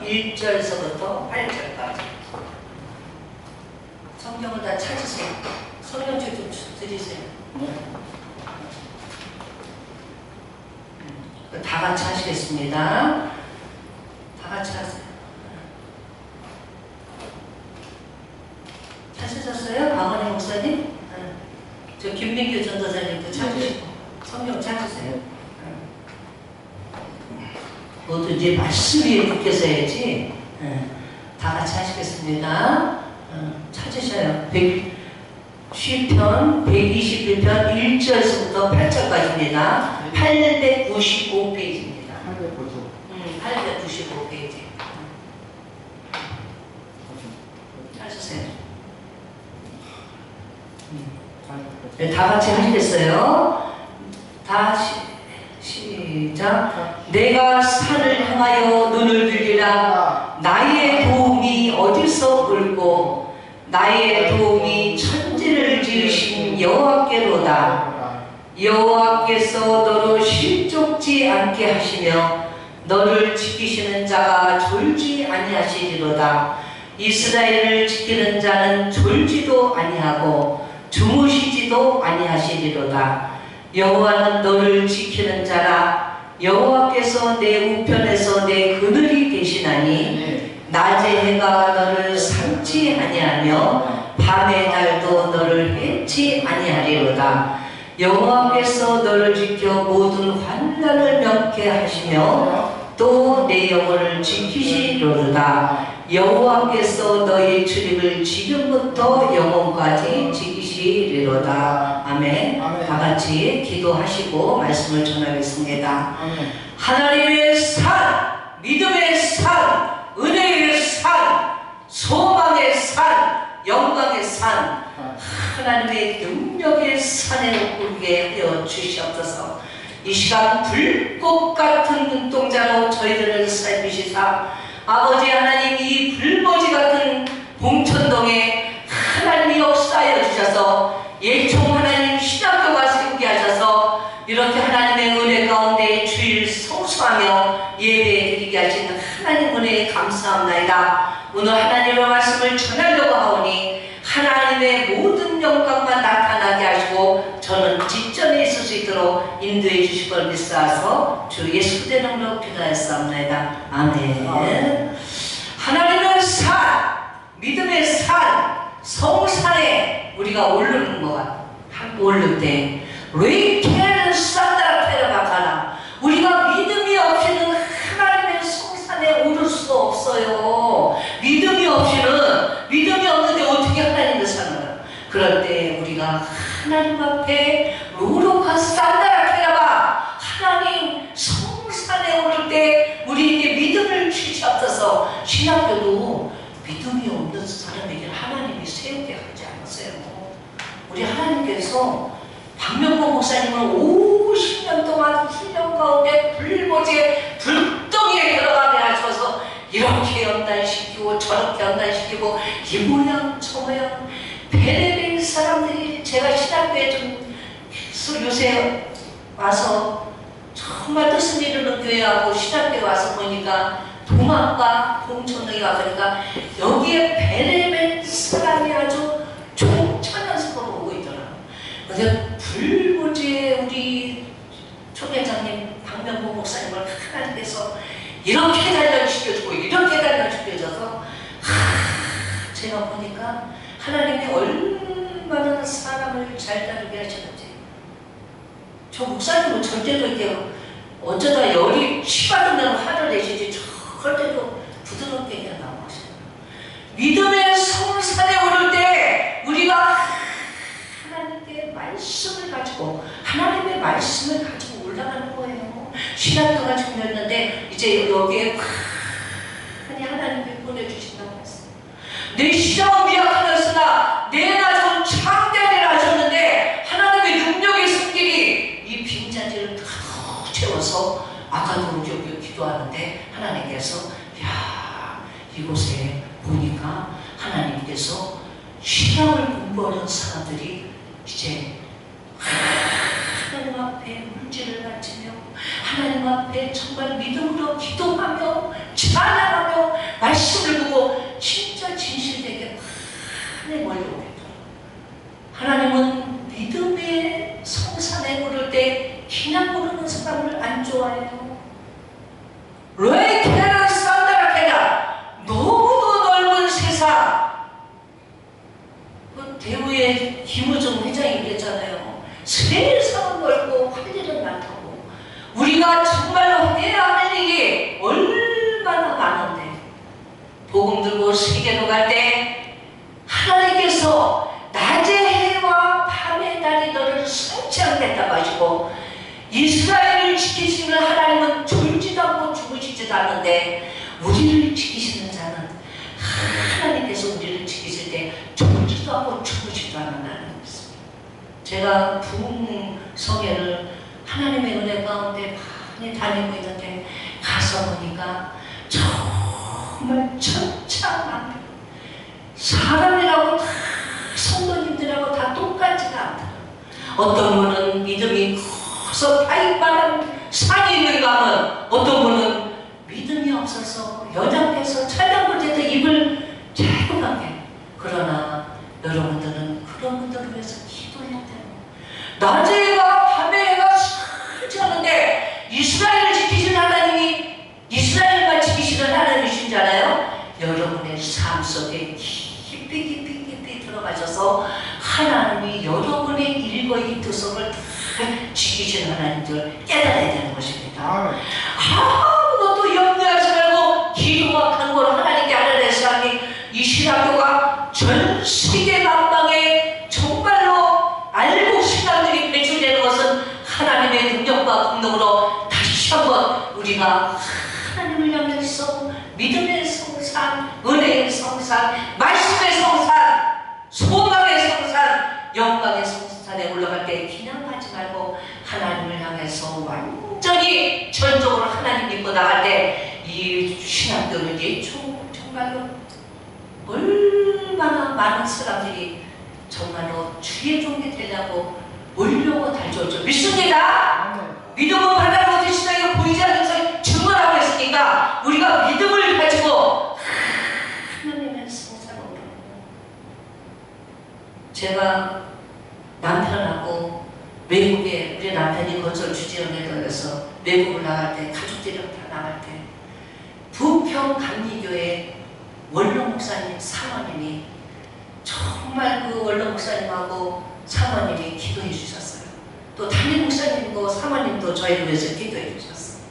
시편 1절서부터 8절까지. 성경을 다 찾으세요. 성경책 좀 드리세요. 다 같이 하시겠습니다. 다 같이 하세요. 찾으셨어요? 박원희 목사님? 저 김민규 전도사님도 찾으시고 성경 찾으세요. 모두 이제 말씀 위에 묶여서야지. 다 같이 하시겠습니다. 찾으셔요. 시편 121편 1절부터 8절까지입니다. 895페이지입니다. 895페이지. 찾으세요. 네, 다 같이 하시겠어요? 다 시작. 내가 산을 향하여 눈을 들리라. 나의 도움이 어디서 올고 나의 도움이 천지를 지으신 여호와께로다. 여호와께서 너를 실족지 않게 하시며 너를 지키시는 자가 졸지 아니하시리로다. 이스라엘을 지키는 자는 졸지도 아니하고 주무시지도 아니하시리로다. 여호와는 너를 지키는 자라. 여호와께서 내 우편에서 내 그늘이 되시나니 낮의 해가 너를 삼지 아니하며 밤의 달도 너를 해치 아니하리로다. 여호와께서 너를 지켜 모든 환난을 면케하시며 또 내 영혼을 지키시리로다. 여호와께서 너희 출입을 지금부터 영원까지 지키시리로다. 아멘. 다 같이 기도하시고 말씀을 전하겠습니다. 하나님의 산, 믿음의 산, 은혜의 산, 소망의 산, 영광의 산, 하나님의 능력의 산에 오르게 하여 주시옵소서. 이 시간 불꽃 같은 눈동자로 저희들을 살피시사 아버지 하나님, 이 불모지 같은 봉천동에 하나님이 역사하여 주셔서 예총 하나님 신학교가 세우게 하셔서 이렇게 하나님의 은혜 가운데 주일 성수하며 예배 드리게 하시는 하나님 은혜에 감사합니다. 오늘 하나님의 말씀을 전하려고 하오니 하나님의 모든 영광만 나타나게 하시고 저는 뒷전에 있을 수 있도록 인도해 주실 걸 믿사서 주 예수 그리스도의 이름으로 기도하였사옵나이다. 아멘. 하나님의 산, 믿음의 산, 성산에 우리가 오르는 것, 오를 때 레이케는 산다라페라바카나, 우리가 믿음이 없이는 하나님의 성산에 오를 수가 없어요. 믿음이 없는데 어떻게 하나님의 산을? 그럴 때 우리가 하나님 앞에 로로카 산다라페라바, 하나님 성산에 오를 때 우리에게 믿음을 주시옵소서. 신학교도 믿음이 없는 사람에게 하나님이 세우게 하지 않았어요. 우리 하나님께서 박명복 목사님을 50년 동안 훈련 가운데 불모지에 불덩이에 들어가게 하셔서 이렇게 연단시키고 저렇게 연단시키고 이 모양 저 모양 베레벨 사람들이, 제가 신학교에 좀 요새 와서 정말 뜻을 이루는 교회하고 신학교에 와서 보니까 동학과 봉천동에 와보니까 여기에 베레벨 사람이 아주 총천연석으로 오고 있더라고요. 그래서 불모지에 우리 총회장님 박명복 목사님을 하나님께서 이렇게 단련시켜주고 이렇게 단련시켜줘서 제가 보니까 하나님이 얼마나 사람을 잘 다루게 하시는지. 저 목사님은 절대로 이렇게 어쩌다 열이 치받으면 화를 내시지 절대로 부드럽게 그냥 나오셔요. 믿음의 성산에 오를 때 우리가 하나님께 말씀을 가지고 하나님의 말씀을 가지고 올라가는 거예요. 신학교가 중요했는데 이제 여기에 많이 하나님께 보내주신다고 했어요. 내 시장은 미약하였으나 내 낮은 창대하리라 하셨는데 하나님의 능력의 손길이 이 빈자리를 가득 채워서 아까도 우리 여기 기도하는데 하나님께서 야, 이곳에 보니까 하나님께서 신앙을 공부하는 사람들이 이제 하나님 앞에 문제를 바치며 하나님 앞에 정말 믿음으로 기도하며 찬양하며 또 세계로 갈 때 하나님께서 낮의 해와 밤의 달이 너를 성취하겠다고 하시고, 이스라엘을 지키시는 하나님은 졸지도 않고 주무시지도 않는데 우리를 지키시는 자는 하나님께서 우리를 지키실 때 졸지도 않고 주무시지도 않는 하나님이었습니다. 제가 부흥성회를 하나님의 은혜 가운데 많이 다니고 있는데 가서 보니까 정말 천차만별, 사람이라고 다 성도님들하고 다 똑같지가 않다. 어떤 분은 믿음이 커서 파익만한 산이 있는가 하면, 어떤 분은 믿음이 없어서 연약해서 찬양부제도 입을 짧게. 그러나 여러분들은 그런 분들을 위해서 기도해야 돼요. 낮의 해가 밤의 해가 설치하는데 이스라엘을 지키시는 하나님이 이스라엘만 지키시는 하나님이신잖아요. 여러분의 삶 속에 깊이 들어가셔서 하나님이 여러분의 일거이 투석을 다 지키시는 하나님들 깨달아야 되는 것입니다. 아무것도 염려하지 말고 기도와 간구를 하나님께 하는 사람이 이 신학교가 전 세계 각방에 정말로 알고 신앙들이 배출되는 것은 하나님의 능력과 공덕으로 다시 한번 우리가 하나님을 향해서 믿음의 성산, 은혜의 성산, 말씀의 성산, 소망의 성산, 영광의 성산에 올라갈 때 기념하지 말고 하나님을 향해서 완전히 전적으로 하나님 믿고 나갈 때 이 신학교는 정말로 얼마나 많은 사람들이 정말로 주의 종이 되려고 몰려고 달려오죠. 믿습니다. 믿음은 바다로 드시다 보이지 않는 것을 증언하고 있으니까 우리가 믿음을 가지고 하나님의 성산으로. 제가 남편하고 외국에, 우리 남편이 건설 주재원에 들어서 외국을 나갈 때, 가족들이랑 다 나갈 때 부평 감리교회 원로 목사님 사모님이 정말 그 원로 목사님하고 사모님이 기도해 주셨어요. 또 담임 목사님도 사모님도 저희를 위해서 기도해 주셨어요.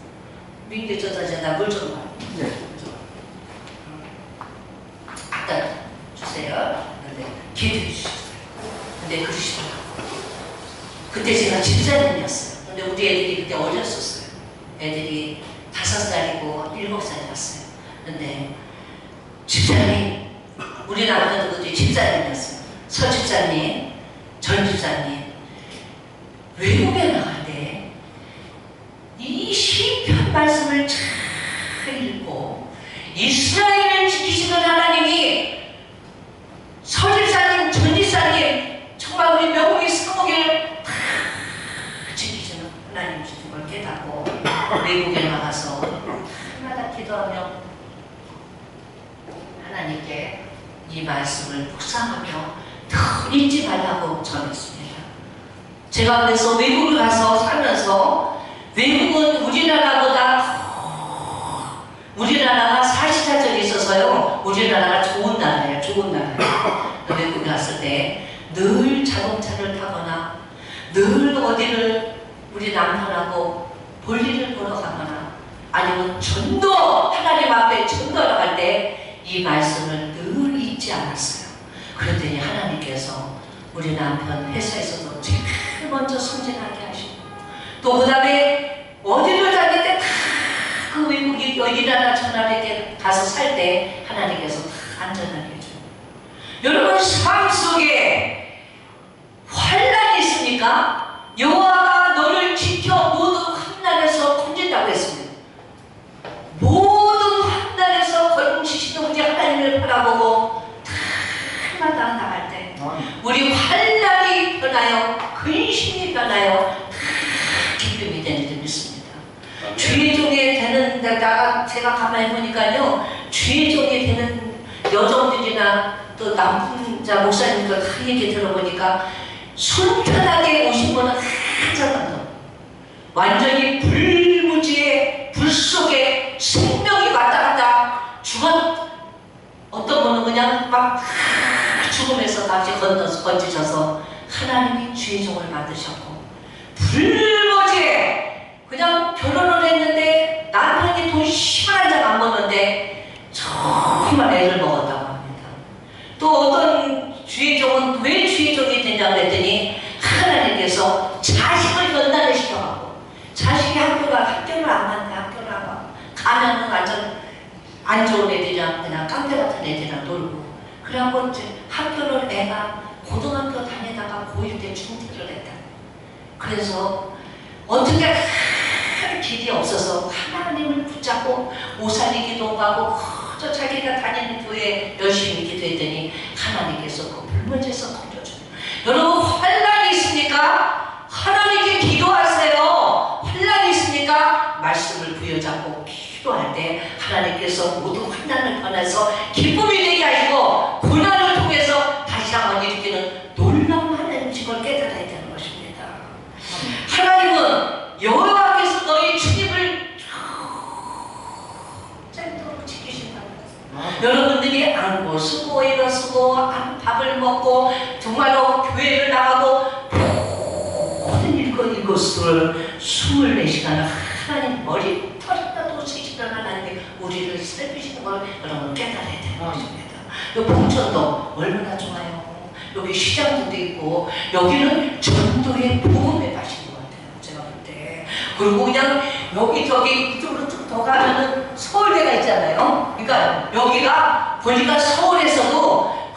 민규 저자제나 물 좀 봐. 네. 갖다 주세요. 근데 기도해 주셨어요. 근데 그러시더라고요. 그때 제가 집사님이었어요. 근데 우리 애들이 그때 어렸었어요. 애들이 5살이고 7살이었어요. 근데 집사님, 우리 남편도 그때 집사님이었어요. 서 집사님, 전 집사님, 외국에 나갈 때 이 시편 말씀을 잘 읽고 이스라엘을 지키시는 하나님이 서 집사님, 전 집사님, 정말 우리 명목이 사목을 다 지키시는 하나님이신 걸 깨닫고 외국에 나가서 하나다 기도하며 하나님께 이 말씀을 묵상하며 더 잊지 말라고 전했습니다. 제가 그래서 외국을 가서 살면서 외국은 우리나라가 사시사절이 있어서요. 우리나라가 좋은 나라예요. 좋은 나라예요. 외국에 갔을 때 늘 자동차를 타거나 늘 어디를 우리 남편하고 볼일을 보러 가거나 아니면 전도, 하나님 앞에 전도하러 갈 때 이 말씀을 늘 잊지 않았어요. 그랬더니 하나님께서 우리 남편 회사에서도 제일 먼저 승진하게 하시고, 또 그 다음에 어디를 다닐 때 다 그 외국이 여기나라 저나라에 가서 살 때 하나님께서 다 안전하게 해줘요. 여러분 삶 속에 환난이 있습니까? 여호와가 너를 지켜 모든 환난에서 건진다고 했습니다. 모든 환난에서 건지시는 우리 하나님을 바라보고 날마다 나갈 때 우리 환난이 변하여 근심이 변하여 기쁨이 되는 줄 믿습니다. 주의 종이 되는 데다가 제가 가만히 보니까요, 주의 종이 되는 여성들이나 또 남자 목사님들 다 얘기 들어보니까 순탄하게 오신 분은 하자만 완전히 불무지의 불 속에 생명이 왔다 갔다 어떤 분은 그냥 막 죽음에서 다시 건지셔서 하나님이 주의 종을 만드셨고, 불무지에 그냥 결혼을 했는데 남편이 돈 10만 원 안 버는데 정말 애를 먹었다. 안 좋은 애들이랑 그냥 깡패 같은 애들이랑 놀고, 그래갖고 학교를 애가 고등학교 다니다가 고1 때 중퇴를 했다. 그래서 어떻게 길이 없어서 하나님을 붙잡고 오살리기도 하고 저 자기가 다니는 교회에 열심히 기도했더니 하나님께서 그 불문제에서 건져줘요. 여러분, 환난이 있으니까 하나님께 기도하세요. 환난이 있으니까 말씀을 부여잡고 기도할 때 하나님께서 모든 환난을 변해서 기쁨이 되게 하시고 고난을 통해서 다시 한번 일으키는 놀라운 하나님을 깨달아야 되는 것입니다. 하나님은 여호와께서 너희 출입을 짠도록 지키신다고 했어요. 여러분들이 안고 쓰고 일어서고 밥을 먹고 정말로 교회를 나가고 모든 이것을 24시간 하나님 머리 털었다도 쓰시던 하나님이 우리를 살피시는 걸 여러분 깨달아야 되는 것입니다. 이 봉천도 얼마나 좋아요. 여기 시장도 있고 여기는 전도의 복음에 가신 것 같아요. 제가 볼 때. 그리고 그냥 여기 저기 이쪽으로 쭉 더 가면은 서울대가 있잖아요. 그러니까 여기가 보니까 서울에서도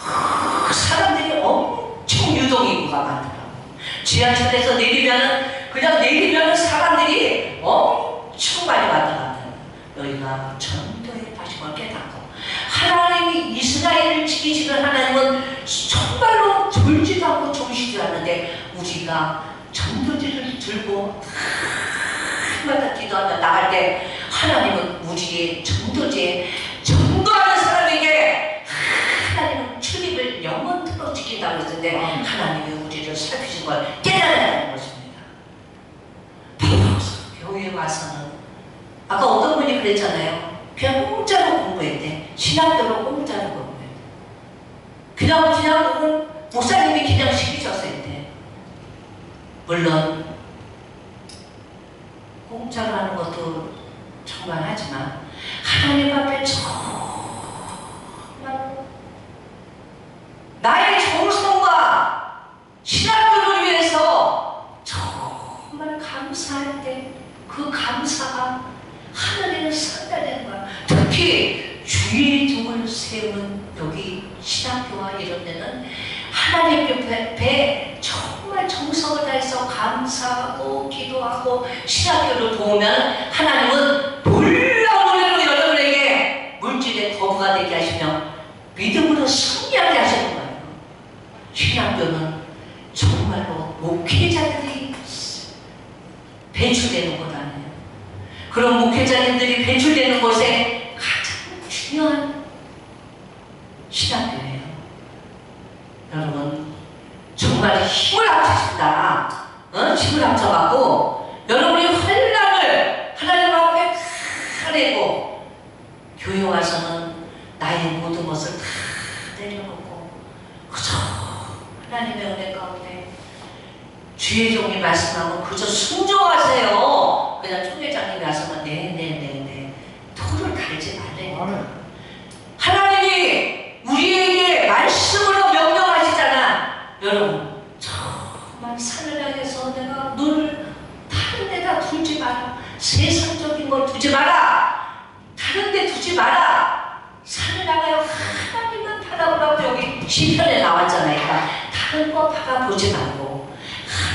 사람들이 엄청 유동인구가 많더라고요. 지하철에서 내리면은 사람들이 엄청 많이 왔다 갔다 해요. 여기가 전도의 다시걸 깨닫고 하나님이 이스라엘을 지키시는 하나님은 정말로 졸지도 않고 졸시지도 않는데 우리가 전도지를 들고 하나마다 기도하며 나갈 때 하나님은 우리의 전도지에 전도하는 사람에게 하나님은 출입을 영원토록 지킨다고 했는데 하나님이 우리를 살피신 걸 깨달아야 하는 것입니다. 교회에 와서는 아까 어떤 분이 그랬잖아요. 그냥 공짜로 공부했대. 신학교로 공짜로 공부했대. 그냥 목사님이 그냥 시키셨을 물론 공짜로 하는 것도 정말 하지만 하나님 앞에 정말 나의 정성과 신학교를 위해서 정말 감사할 때 그 감사가 하늘에는 상달되는 거야. 특히 주의 종을 세운 여기 신학교와 이런 데는 하나님 옆에 정말 정성을 다해서 감사하고 기도하고 신학교를 도우면 하나님은 놀라운 여러분에게 물질의 거부가 되게 하시며 믿음으로 승리하게 하시는 거예요. 신학교는 정말로 목회자들이 배출되는 곳 아니에요. 그런 목회자님들이 배출되는 곳에 가장 중요한 신학교예요. 여러분 정말 힘을 합치신다. 힘을 합쳐갖고 여러분이 환난을 하나님 앞에 다 내고 교회 와서는 나의 모든 것을 다 내려놓고 그저 하나님의 은혜 가운데 주의 종이 말씀하고 그저 순종하세요. 그냥 총회장님이 와서는 네네네네 토를 달지 말래요. 하나님이 우리에게 말씀으로 명령하시잖아. 여러분 정말 산을 향해서 내가 눈을 다른 데다 두지 마라. 세상적인 걸 두지 마라. 다른 데 두지 마라. 산을 향하여 하나님만 바라보라고 여기 시편에 나왔잖아요. 그러니까 다른 거 바라보지 말고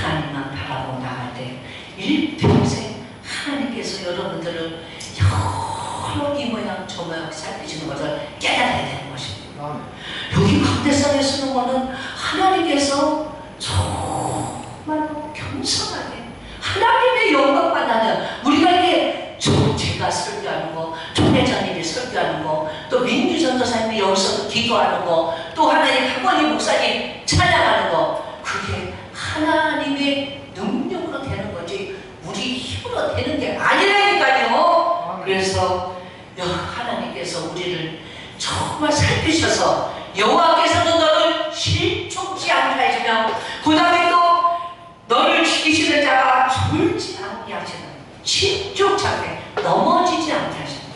하나님만 바라보고 나갈 때 일평생 하나님께서 여러분들을 여러 이 모양 저 모양 살피시는 것을 깨달아야 되는 것입니다. 여기 강대상에 쓰는 것은 하나님께서 정말로 겸손하게 하나님의 영광만 나는 우리가 이게 제가 설교하는 거, 총회장님이 설교하는 거, 또 민규전도사님이 여기서 기도하는 거, 또 하나님 학원이 목사님 찬양하는 거, 그게 하나님의 능력으로 되는 거지 우리 힘으로 되는 게 아니라니까요. 그래서 하나님께서 우리를 정말 살피셔서 여호와께서도 너를 실족지 않게 하시며 그 다음에 또 너를 지키시는 자가 졸지 않게 하시는 실족지 않게 넘어지지 않게 하시는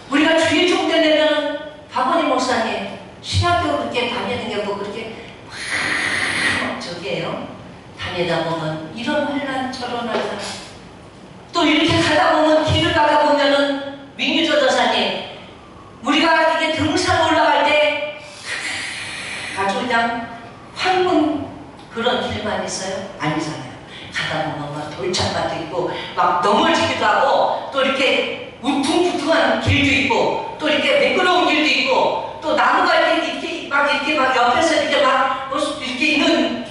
우리가 주의 종대 되면 박원희 목사님 신학교 그렇게 다니는 게 뭐 그렇게 저기에요. 다니다 보면 이런 환난 저런 환난 또 이렇게 가다 보면 길을 가다 보면은 민규 전도사님 사람 있어요? 아니잖아요. 가다 보면 막 돌짝밭도 있고 막 넘어지기도 하고 또 이렇게 우퉁부퉁한 길도 있고 또 이렇게 매끄러운 길도 있고 또 나무가 이렇게 막 옆에서 이렇게 막 이렇게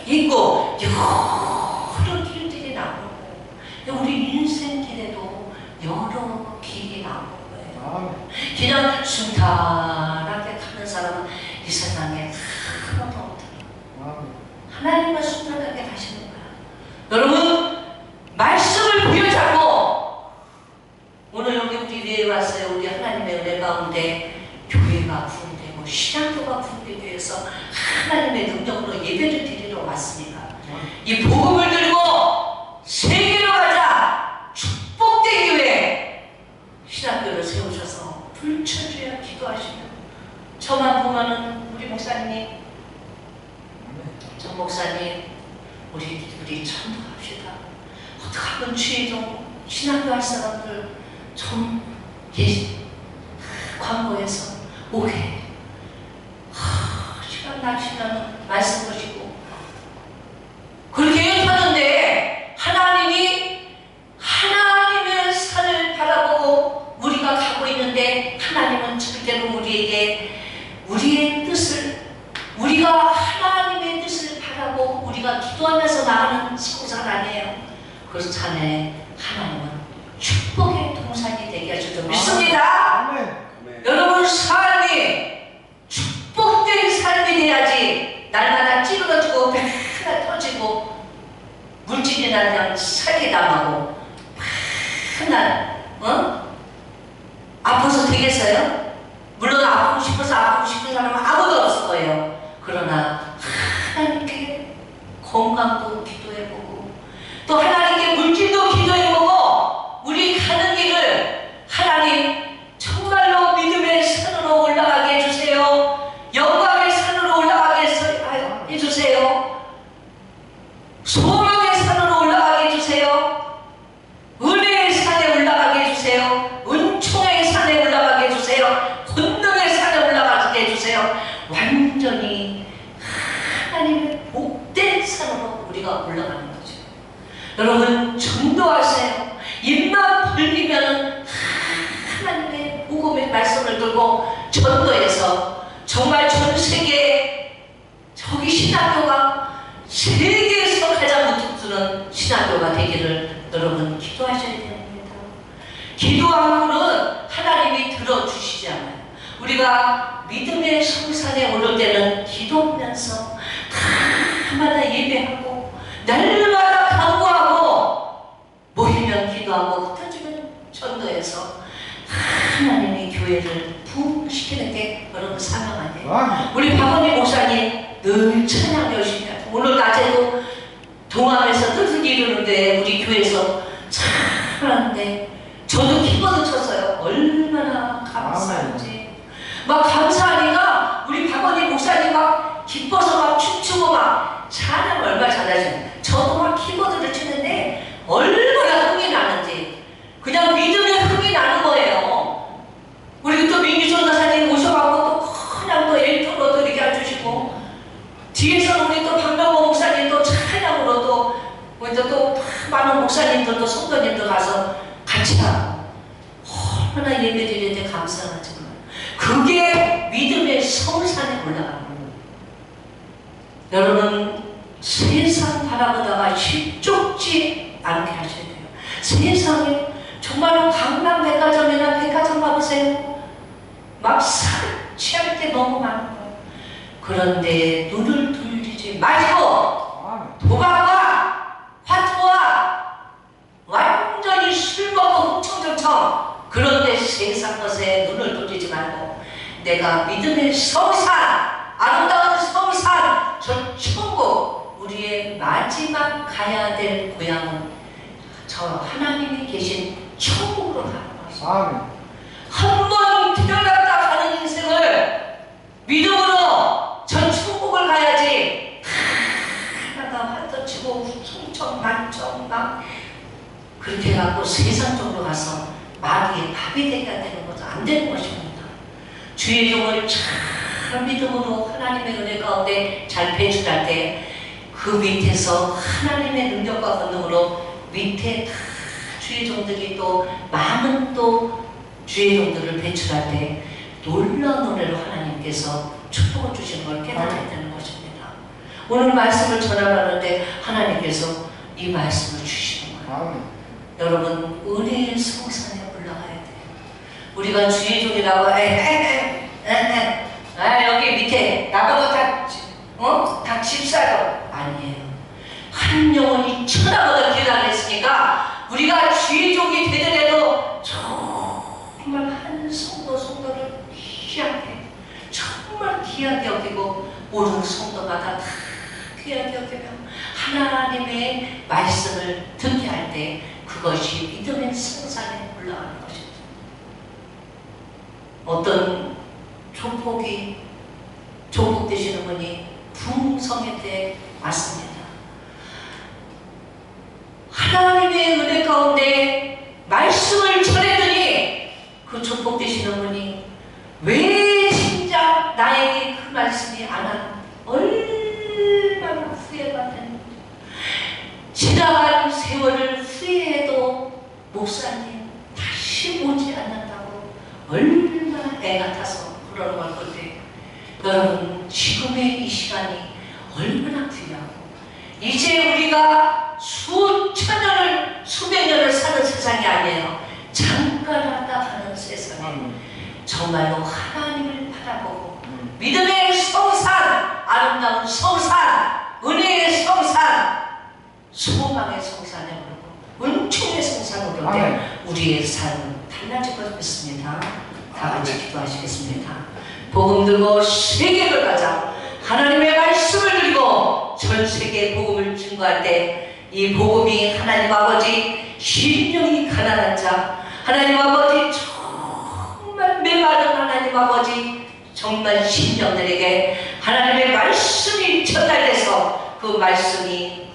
있고 여러 길들이 나오고 우리 인생 길에도 여러 길이 나오는 거예요. 그냥 순탄하게 가는 사람은 이 세상에 하나도 없더라. 하나님만 순탄하게 가시는 거야. 여러분 말씀을 부여잡고 오늘 여기 우리 위에 왔어요. 우리 하나님의 은혜 가운데 교회가 구원되고 신앙도가 구원되기 위해서 하나님의 능력으로 예배를 드리러 왔으니까 이 복음을 들고 세계로 가자. 축복된 교회 신학교를 세우셔서 불천주야 기도하시면 저만 보면은 우리 목사님 전 목사님 우리 전도합시다. 어떻게 하면 주의 좀 신학교 할 사람들 좀 광고해서 오게 시간 나시면 말씀 보시고 그렇게 하는데 하나님의 산을 바라보고 우리가 가고 있는데 하나님은 절대로 우리에게 우리의 뜻을 우리가 하나님의 뜻을 바라고 우리가 기도하면서 나가는 성산 아니에요. 그래서 자네 하나님은 축복의 동산이 되게 하실 줄 믿습니다. 여러분 삶이 축복된 삶이 돼야지 날마다 찌그러지고 배가 터지고 물질이나 그냥 살게 당하고 맨날 아파서 되겠어요? 물론 아프고 싶어서 아프고 싶은 사람은 아무도 없을 거예요. 그러나 하나님께 건강도 기도해보고 또 하나님께 물질도 기도해보고 우리 가는 길을 하나님 정말로 믿음의 산으로 올라가게 해주세요. 영광의 산으로 올라가게 해주세요. 소망의 산으로 올라가게 해주세요. 은혜의 산에 올라가게 해주세요. 은총의 산에 올라가게 해주세요. 권능의 산에 올라가게 해주세요. 완전히 하나님의 복된 산으로 우리가 올라가는 거죠. 여러분 전도하세요. 입만 벌리면 하나님의 복음의 말씀을 들고 전도해서 정말 전 세계에 저기 신학교가 세계에서 가장 우뚝 신학교가 되기를 여러분 기도하셔야 됩니다. 기도함으로는 하나님이 들어주시지 않아요. 우리가 믿음의 성산에 오를 때는 기도하면서 날마다 예배하고 날마다 간구하고 모이면 기도하고 흩어지면 전도해서 하나님의 교회를 부흥시키는 게 여러분 사명 아니에요. 우리 박원희 목사님 늘 찬양 열심히 하고 오늘 낮에도 동암에서 뜻을 이루는데 우리 교회에서 잘하는데 저도 키보드 쳤어요. 얼마나 감사한지 막 감사하니까 우리 박원희 목사님 막 기뻐서 막 춤추고 막 찬양 얼마나 잘하시는 저도 막 키보드를 치는데 얼마나 흥이 나는지 그냥 믿음의 흥이 나는 거예요. 우리 또 민규선 가사님 오셔갖고 또 그냥 또 일터로 이렇게 해주시고 뒤에서 우리 또 박명호 목사님도 찬양으로 또 먼저 또 많은 목사님들도 성도님도 가서 같이 하고 얼마나 예배드리는데 감사하지만 그게 믿음의 성산에 올라가는 거예요. 여러분 세상 바라보다가 실족지 않게 하셔야 돼요. 세상에 정말로 강남 백화점이나 백화점 가보세요. 막 취할 때 너무 많은 거예요. 그런데 눈을 돌리지 마시고 도박과 화투와 완전히 술 먹고 흥청정청 그런데 세상 것에 눈을 돌리지 말고 내가 믿음의 성산 아름다운 성산 저 천국 우리의 마지막 가야 될 고향은 저 하나님이 계신 천국으로 가는 것입니다. 한 번 태어났다 가는 인생을 믿음으로 전 천국을 가야지 하나가 환터치고 충청 만청 막 그렇게 갖고 세상적으로 가서 마귀의 밥이 되게 되는 것은 안 되는 것입니다. 주의 종을 잘 믿음으로 하나님의 은혜 가운데 잘 배출할 때 그 밑에서 하나님의 능력과 권능으로 밑에 다 주의 종들이 또 많은 또 주의 종들을 배출할 때 놀라운 노래로 하나님께서 축복을 주시는 걸 깨달아야 되는 것입니다. 오늘 말씀을 전하는데 하나님께서 이 말씀을 주시는 거예요. 여러분 은혜의 성산에 올라가야 돼요. 우리가 주의 종이라고 여기 밑에 나보다 다 집사도 아니에요. 한 영혼이 천하보다 기다렸으니까 우리가 주의 종이 되더라도 정말 한 성도를 귀하게 정말 귀하게 여기고 모든 성도마다 다 귀하게 여기며 하나님의 말씀을 듣게 할 때 그것이 믿음의 성산에 올라가는 것입니다. 어떤 조폭 되시는 분이 풍성회 때 왔습니다. 하나님의 은혜 가운데 말씀을 전했더니 그 조폭 되시는 분이 왜 진짜 나에게 그 말씀이 안 한 얼마나 후회가 되는지 지나간 세월을 후회해도 목사님 다시 오지 않는다고 얼마나 애가 타서 그러는 걸 볼 때 여러분 지금의 이 시간이 얼마나 귀하고 이제 우리가 수천 년을 수백 년을 사는 세상이 아니에요. 잠깐 왔다 가는 세상에 정말로 하나님을 바라보고 믿음의 성산, 아름다운 성산, 은혜의 성산, 소망의 성산에 오르고 은총의 성산에 오를 때 우리의 삶은 달라질 것 믿습니다. 다 같이 기도하시겠습니다. 복음 들고 세계를 가자. 하나님의 말씀을 들고 전 세계에 복음을 증거할 때 이 복음이 하나님 아버지 심령이 가난한 자, 하나님 아버지 정말 메마른 하나님 아버지 정말 심령들에게 하나님의 말씀이 전달돼서 그 말씀이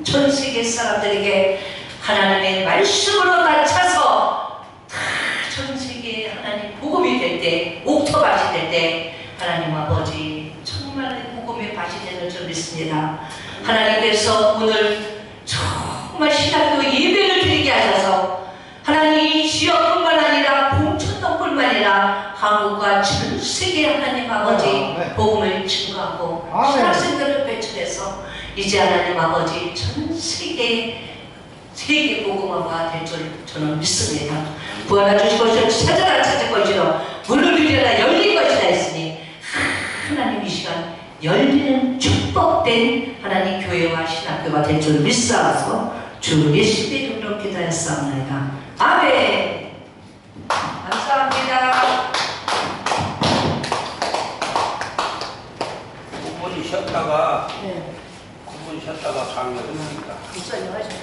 전 세계 사람들에게 하나님의 말씀으로 낮춰서 다 전 세계에 하나님 복음이 될 때, 옥토밭이 될 때 하나님 아버지 정말 복음의 밭이 되는 줄 믿습니다. 하나님께서 오늘 정말 신학교 예배를 드리게 하셔서 하나님 이 지역뿐만 아니라 봉천동뿐만 아니라 한국과 전 세계 하나님 아버지 복음을 증거하고 신학생들을 배출해서 이제 하나님 아버지 전 세계 복음화가 될 줄 저는 믿습니다. 부활하 주실 것이요 찾아라 찾을 것이요 문을 두드려라 열릴 것이다 했으니 하나님 이 시간 열리는 축복된 하나님 교회와 신학교가 될 줄 믿사와서 주 예수의 이름으로 기도하였사옵나이다. 아멘. 감사합니다. 9분 쉬었다가 강의를 했습니다. 목사님 하시죠.